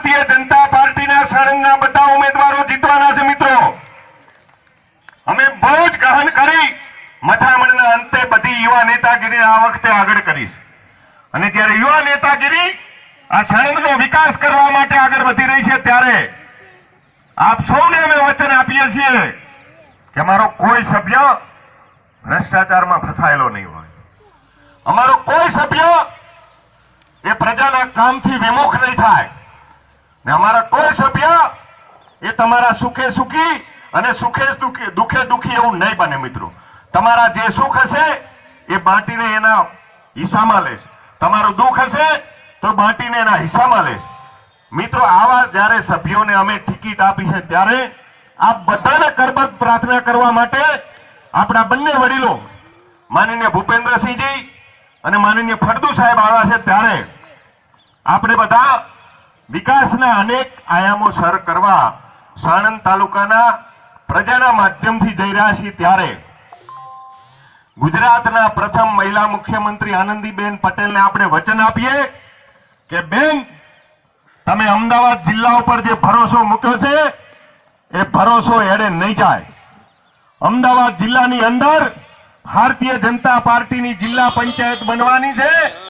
ભારતીય જનતા પાર્ટીના સળંગના બધા ઉમેદવારો જીતવાના છે મિત્રો। અમે બહુ જ ગહન કરી મથામણના અંતે બધી યુવા નેતાગીરી આ વખતે આગળ કરીશ અને જ્યારે યુવા નેતાગીરી આ સળંગનો વિકાસ કરવા માટે આગળ વધી રહી છે ત્યારે આપ સૌને અમે વચન આપીએ છીએ કે અમારો કોઈ સભ્ય ભ્રષ્ટાચારમાં ફસાયેલો નહીં હોય, અમારો કોઈ સભ્ય એ પ્રજાના કામથી વિમુખ નહીં થાય ને અમારા કોઈ સભ્ય એ તમારા સુખે સુખી અને દુખે દુખી એવું નહીં બને મિત્રો। તમારા જે સુખ હશે એ બાંટીને એના હિસ્સામાં લેશે, તમારું દુઃખ હશે તો બાંટીને એના હિસ્સામાં લેશે। મિત્રો આવા જ્યારે સભ્યોને અમે ટિકિટ આપી છે ત્યારે આપ બધાને કરબદ્ધ પ્રાર્થના કરવા માટે આપણા બંને વડીલો માનનીય ભૂપેન્દ્રસિંહજી અને માનનીય ફળદુ સાહેબ આવ્યા છે ત્યારે આપણે બધા વિકાસના અનેક આયામો સર કરવા સાણંદ તાલુકાના પ્રજાના માધ્યમથી જઈ રહ્યા છીએ ત્યારે ગુજરાતના પ્રથમ મહિલા મુખ્યમંત્રી આનંદીબેન પટેલને આપણે વચન આપીએ કે બેન તમે અમદાવાદ જિલ્લા ઉપર જે ભરોસો મૂક્યો છે એ ભરોસો એડે નહીં જાય। અમદાવાદ જિલ્લાની અંદર ભારતીય જનતા પાર્ટીની જિલ્લા પંચાયત બનવાની છે।